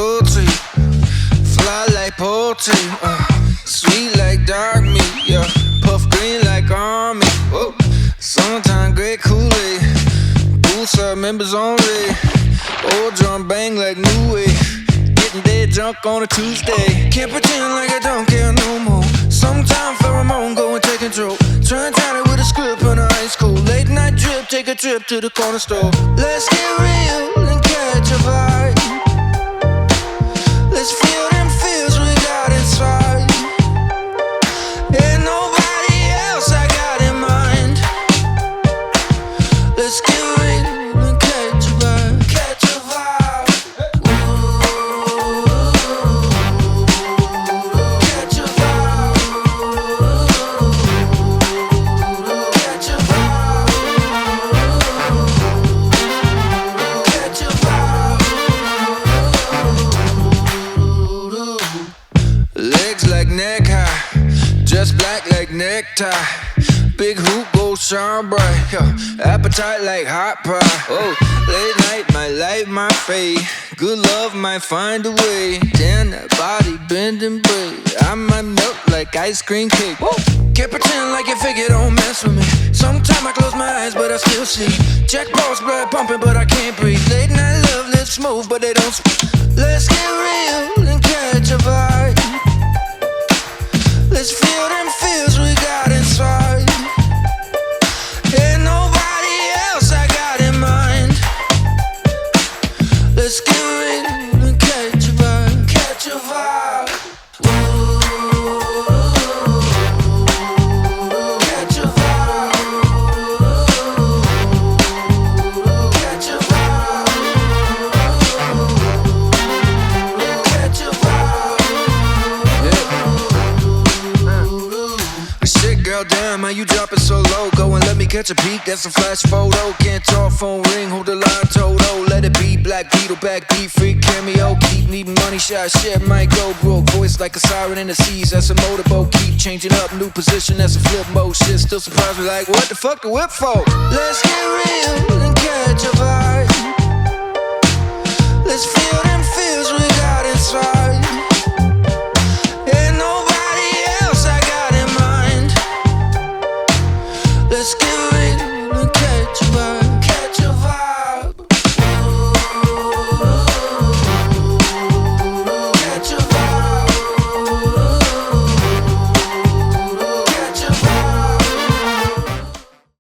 cruelty, fly like poultry, sweet like dark meat, yeah, puff green like army. Whoa. Summertime great Kool-Aid, poolside members only. Old drum bang like new wave, getting dead drunk on a Tuesday. Can't pretend like I don't care no more. Sometime pheromone go and take control. Try and tie it with a script on a ice cold. Late night drip, take a trip to the corner store. Let's get real and catch a vibe. Let's feel them feels we got inside. Ain't nobody else I got in mind. Let's get real and catch a vibe. Catch a vibe. Catch a vibe. Catch a vibe. Catch a vibe. Legs like neck high, dressed black like necktie. Big hoop goes shine bright, appetite like hot pie. Oh, late night might light my fade. Good love might find a way. Damn, that body bend and break. I might melt like ice cream cake. Whoa. Can't pretend like you figure, don't mess with me. Sometimes I close my eyes, but I still see. Check pulse, blood pumping, but I can't breathe. Late night love, lips move, but they don't speak. Let's get real and catch a vibe. Let's feel them feels we got inside. Ain't nobody else I got in mind. Let's get real and catch a vibe. Catch a vibe. Catch a vibe. Catch a vibe. Catch a vibe. Shit, girl, damn, how you dropping so low? Go and let me catch a peek, that's a flash photo. Can't talk, phone ring, hold the line, Toto. Let it be, Black Beetle, backbeat, freak cameo. Keep needing money, shot, shit might go broke. Voice like a siren in the seas, that's a motorboat. Keep changing up, new position, that's a flip mode. Shit still surprise me like, what the fuck the whip for? Let's get real and catch a vibe. Let's feel them feels we